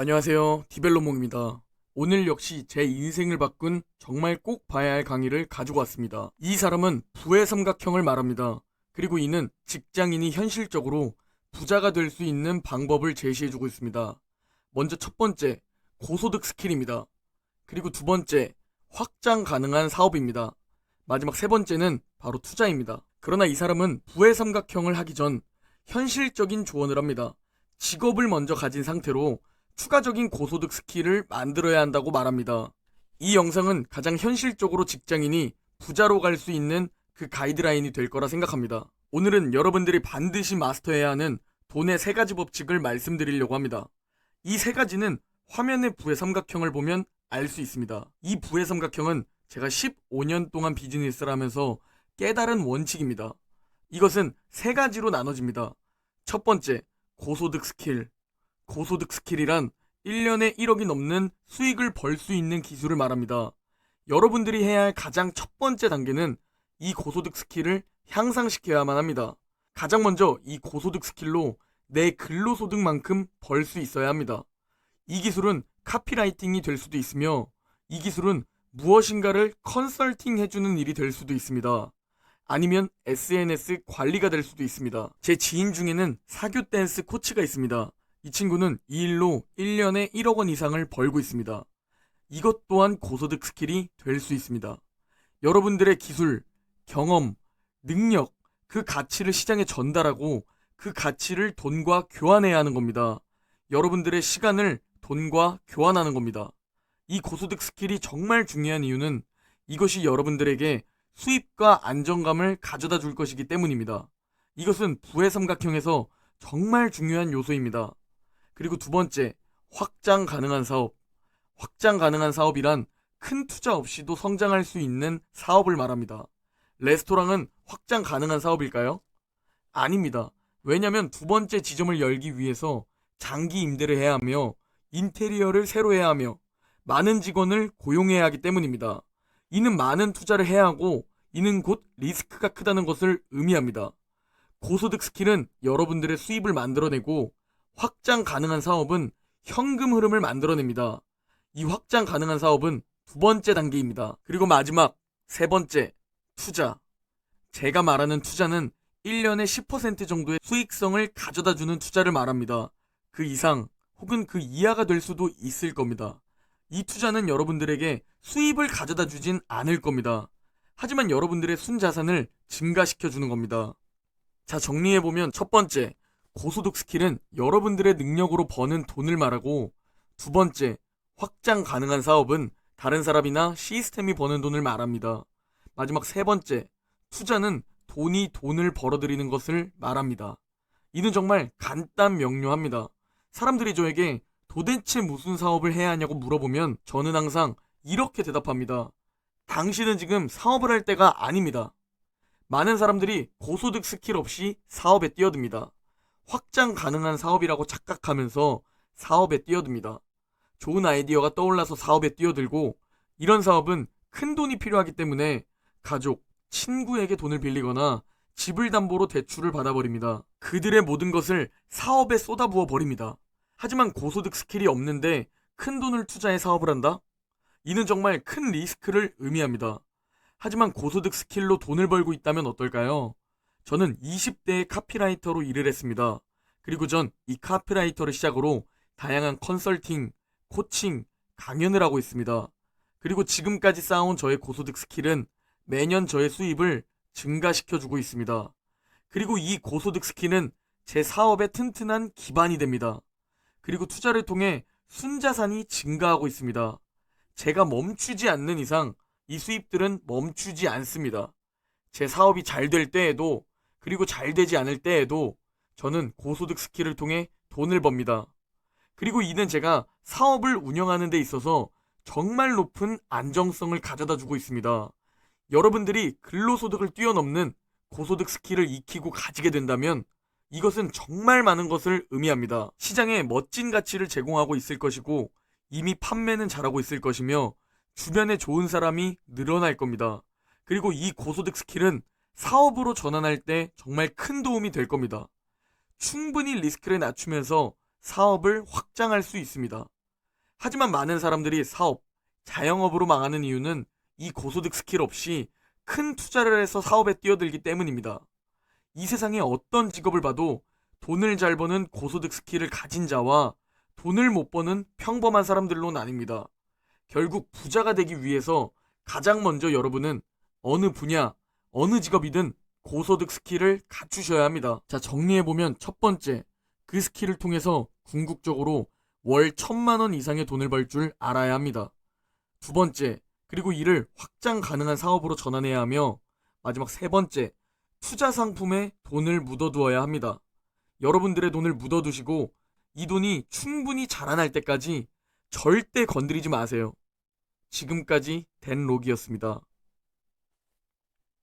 안녕하세요. 디벨로몽입니다. 오늘 역시 제 인생을 바꾼 정말 꼭 봐야 할 강의를 가지고 왔습니다. 이 사람은 부의 삼각형을 말합니다. 그리고 이는 직장인이 현실적으로 부자가 될 수 있는 방법을 제시해주고 있습니다. 먼저 첫 번째, 고소득 스킬입니다. 그리고 두 번째, 확장 가능한 사업입니다. 마지막 세 번째는 바로 투자입니다. 그러나 이 사람은 부의 삼각형을 하기 전 현실적인 조언을 합니다. 직업을 먼저 가진 상태로 추가적인 고소득 스킬을 만들어야 한다고 말합니다. 이 영상은 가장 현실적으로 직장인이 부자로 갈 수 있는 그 가이드라인이 될 거라 생각합니다. 오늘은 여러분들이 반드시 마스터해야 하는 돈의 세 가지 법칙을 말씀드리려고 합니다. 이 세 가지는 화면의 부의 삼각형을 보면 알 수 있습니다. 이 부의 삼각형은 제가 15년 동안 비즈니스를 하면서 깨달은 원칙입니다. 이것은 세 가지로 나눠집니다. 첫 번째, 고소득 스킬. 고소득 스킬이란 1년에 1억이 넘는 수익을 벌 수 있는 기술을 말합니다. 여러분들이 해야 할 가장 첫 번째 단계는 이 고소득 스킬을 향상시켜야만 합니다. 가장 먼저 이 고소득 스킬로 내 근로소득만큼 벌 수 있어야 합니다. 이 기술은 카피라이팅이 될 수도 있으며 이 기술은 무엇인가를 컨설팅 해주는 일이 될 수도 있습니다. 아니면 SNS 관리가 될 수도 있습니다. 제 지인 중에는 사교 댄스 코치가 있습니다. 이 친구는 이 일로 1년에 1억 원 이상을 벌고 있습니다. 이것 또한 고소득 스킬이 될 수 있습니다. 여러분들의 기술, 경험, 능력, 그 가치를 시장에 전달하고 그 가치를 돈과 교환해야 하는 겁니다. 여러분들의 시간을 돈과 교환하는 겁니다. 이 고소득 스킬이 정말 중요한 이유는 이것이 여러분들에게 수입과 안정감을 가져다 줄 것이기 때문입니다. 이것은 부의 삼각형에서 정말 중요한 요소입니다. 그리고 두 번째, 확장 가능한 사업. 확장 가능한 사업이란 큰 투자 없이도 성장할 수 있는 사업을 말합니다. 레스토랑은 확장 가능한 사업일까요? 아닙니다. 왜냐하면 두 번째 지점을 열기 위해서 장기 임대를 해야 하며 인테리어를 새로 해야 하며 많은 직원을 고용해야 하기 때문입니다. 이는 많은 투자를 해야 하고 이는 곧 리스크가 크다는 것을 의미합니다. 고소득 스킬은 여러분들의 수입을 만들어내고 확장 가능한 사업은 현금 흐름을 만들어냅니다. 이 확장 가능한 사업은 두 번째 단계입니다. 그리고 마지막 세 번째, 투자. 제가 말하는 투자는 1년에 10% 정도의 수익성을 가져다 주는 투자를 말합니다. 그 이상 혹은 그 이하가 될 수도 있을 겁니다. 이 투자는 여러분들에게 수입을 가져다 주진 않을 겁니다. 하지만 여러분들의 순자산을 증가시켜 주는 겁니다. 자, 정리해보면 첫 번째, 고소득 스킬은 여러분들의 능력으로 버는 돈을 말하고 두 번째, 확장 가능한 사업은 다른 사람이나 시스템이 버는 돈을 말합니다. 마지막 세 번째, 투자는 돈이 돈을 벌어들이는 것을 말합니다. 이는 정말 간단 명료합니다. 사람들이 저에게 도대체 무슨 사업을 해야 하냐고 물어보면 저는 항상 이렇게 대답합니다. 당신은 지금 사업을 할 때가 아닙니다. 많은 사람들이 고소득 스킬 없이 사업에 뛰어듭니다. 확장 가능한 사업이라고 착각하면서 사업에 뛰어듭니다. 좋은 아이디어가 떠올라서 사업에 뛰어들고 이런 사업은 큰 돈이 필요하기 때문에 가족, 친구에게 돈을 빌리거나 집을 담보로 대출을 받아버립니다. 그들의 모든 것을 사업에 쏟아부어 버립니다. 하지만 고소득 스킬이 없는데 큰 돈을 투자해 사업을 한다? 이는 정말 큰 리스크를 의미합니다. 하지만 고소득 스킬로 돈을 벌고 있다면 어떨까요? 저는 20대의 카피라이터로 일을 했습니다. 그리고 전 이 카피라이터를 시작으로 다양한 컨설팅, 코칭, 강연을 하고 있습니다. 그리고 지금까지 쌓아온 저의 고소득 스킬은 매년 저의 수입을 증가시켜주고 있습니다. 그리고 이 고소득 스킬은 제 사업의 튼튼한 기반이 됩니다. 그리고 투자를 통해 순자산이 증가하고 있습니다. 제가 멈추지 않는 이상 이 수입들은 멈추지 않습니다. 제 사업이 잘 될 때에도 그리고 잘 되지 않을 때에도 저는 고소득 스킬을 통해 돈을 법니다. 그리고 이는 제가 사업을 운영하는 데 있어서 정말 높은 안정성을 가져다 주고 있습니다. 여러분들이 근로소득을 뛰어넘는 고소득 스킬을 익히고 가지게 된다면 이것은 정말 많은 것을 의미합니다. 시장에 멋진 가치를 제공하고 있을 것이고 이미 판매는 잘하고 있을 것이며 주변에 좋은 사람이 늘어날 겁니다. 그리고 이 고소득 스킬은 사업으로 전환할 때 정말 큰 도움이 될 겁니다. 충분히 리스크를 낮추면서 사업을 확장할 수 있습니다. 하지만 많은 사람들이 사업, 자영업으로 망하는 이유는 이 고소득 스킬 없이 큰 투자를 해서 사업에 뛰어들기 때문입니다. 이 세상에 어떤 직업을 봐도 돈을 잘 버는 고소득 스킬을 가진 자와 돈을 못 버는 평범한 사람들로 나뉩니다. 결국 부자가 되기 위해서 가장 먼저 여러분은 어느 분야, 어느 직업이든 고소득 스킬을 갖추셔야 합니다. 자, 정리해보면 첫 번째, 그 스킬을 통해서 궁극적으로 월 1,000만 원 이상의 돈을 벌 줄 알아야 합니다. 두 번째, 그리고 이를 확장 가능한 사업으로 전환해야 하며, 마지막 세 번째, 투자 상품에 돈을 묻어두어야 합니다. 여러분들의 돈을 묻어두시고 이 돈이 충분히 자라날 때까지 절대 건드리지 마세요. 지금까지 댄록이었습니다.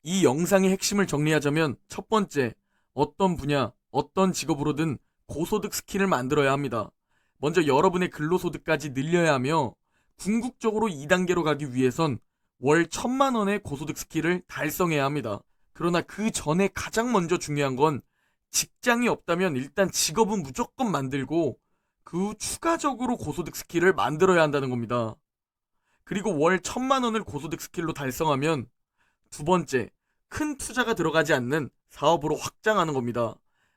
이 영상의 핵심을 정리하자면 첫 번째, 어떤 분야, 어떤 직업으로든 고소득 스킬을 만들어야 합니다. 먼저 여러분의 근로소득까지 늘려야 하며 궁극적으로 2단계로 가기 위해선 월 1,000만 원의 고소득 스킬을 달성해야 합니다. 그러나 그 전에 가장 먼저 중요한 건 직장이 없다면 일단 직업은 무조건 만들고 그 후 추가적으로 고소득 스킬을 만들어야 한다는 겁니다. 그리고 월 1,000만 원을 고소득 스킬로 달성하면 두 번째, 큰 투자가 들어가지 않는 사업으로 확장하는 겁니다.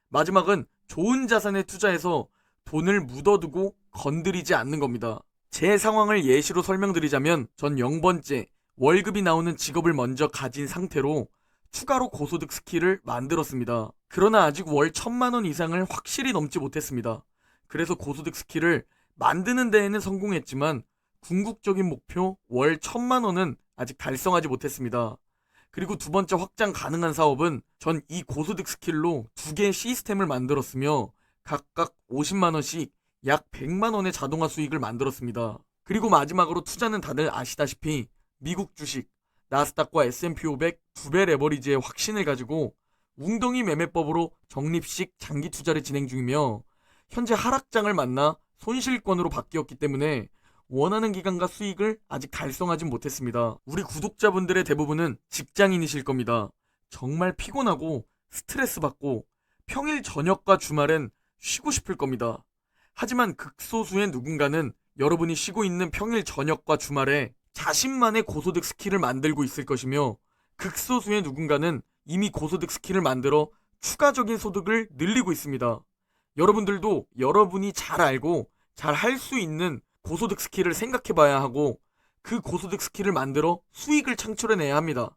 마지막은 좋은 자산에 투자해서 돈을 묻어두고 건드리지 않는 겁니다. 제 상황을 예시로 설명드리자면 전 0번째, 월급이 나오는 직업을 먼저 가진 상태로 추가로 고소득 스킬을 만들었습니다. 그러나 아직 월 1,000만 원 이상을 확실히 넘지 못했습니다. 그래서 고소득 스킬을 만드는 데에는 성공했지만 궁극적인 목표 월 1,000만 원은 아직 달성하지 못했습니다. 그리고 두 번째 확장 가능한 사업은 전 이 고소득 스킬로 두 개의 시스템을 만들었으며 각각 50만 원씩 약 100만 원의 자동화 수익을 만들었습니다. 그리고 마지막으로 투자는 다들 아시다시피 미국 주식, 나스닥과 S&P 500 2배 레버리지의 확신을 가지고 웅덩이 매매법으로 적립식 장기 투자를 진행 중이며 현재 하락장을 만나 손실권으로 바뀌었기 때문에 원하는 기간과 수익을 아직 달성하진 못했습니다. 우리 구독자분들의 대부분은 직장인이실 겁니다. 정말 피곤하고 스트레스 받고 평일 저녁과 주말엔 쉬고 싶을 겁니다. 하지만 극소수의 누군가는 여러분이 쉬고 있는 평일 저녁과 주말에 자신만의 고소득 스킬을 만들고 있을 것이며 극소수의 누군가는 이미 고소득 스킬을 만들어 추가적인 소득을 늘리고 있습니다. 여러분들도 여러분이 잘 알고 잘 할 수 있는 고소득 스킬을 생각해 봐야 하고 그 고소득 스킬을 만들어 수익을 창출해내야 합니다.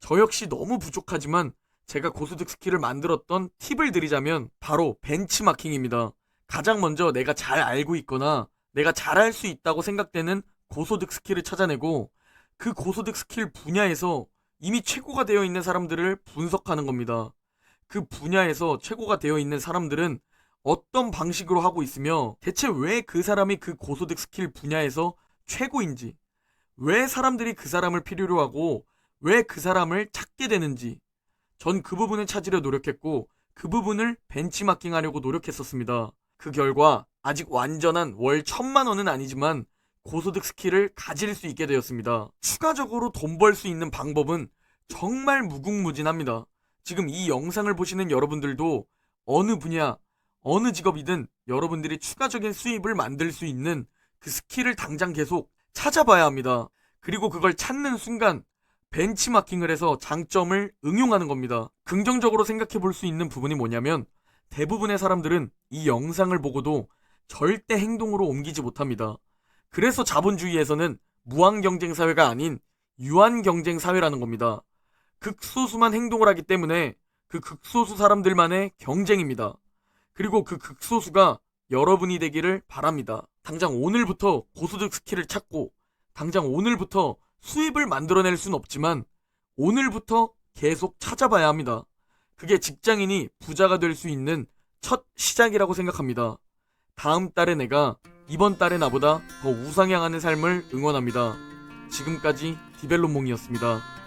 저 역시 너무 부족하지만 제가 고소득 스킬을 만들었던 팁을 드리자면 바로 벤치마킹입니다. 가장 먼저 내가 잘 알고 있거나 내가 잘할 수 있다고 생각되는 고소득 스킬을 찾아내고 그 고소득 스킬 분야에서 이미 최고가 되어 있는 사람들을 분석하는 겁니다. 그 분야에서 최고가 되어 있는 사람들은 어떤 방식으로 하고 있으며 대체 왜 그 사람이 그 고소득 스킬 분야에서 최고인지, 왜 사람들이 그 사람을 필요로 하고 왜 그 사람을 찾게 되는지 전 그 부분을 찾으려 노력했고 그 부분을 벤치마킹하려고 노력했었습니다. 그 결과 아직 완전한 월 1,000만 원은 아니지만 고소득 스킬을 가질 수 있게 되었습니다. 추가적으로 돈 벌 수 있는 방법은 정말 무궁무진합니다. 지금 이 영상을 보시는 여러분들도 어느 분야, 어느 직업이든 여러분들이 추가적인 수입을 만들 수 있는 그 스킬을 당장 계속 찾아봐야 합니다. 그리고 그걸 찾는 순간 벤치마킹을 해서 장점을 응용하는 겁니다. 긍정적으로 생각해 볼 수 있는 부분이 뭐냐면 대부분의 사람들은 이 영상을 보고도 절대 행동으로 옮기지 못합니다. 그래서 자본주의에서는 무한경쟁사회가 아닌 유한경쟁사회라는 겁니다. 극소수만 행동을 하기 때문에 그 극소수 사람들만의 경쟁입니다. 그리고 그 극소수가 여러분이 되기를 바랍니다. 당장 오늘부터 고소득 스킬을 찾고 당장 오늘부터 수입을 만들어낼 순 없지만 오늘부터 계속 찾아봐야 합니다. 그게 직장인이 부자가 될 수 있는 첫 시작이라고 생각합니다. 다음 달에 내가 이번 달의 나보다 더 우상향하는 삶을 응원합니다. 지금까지 디벨롭몽이었습니다.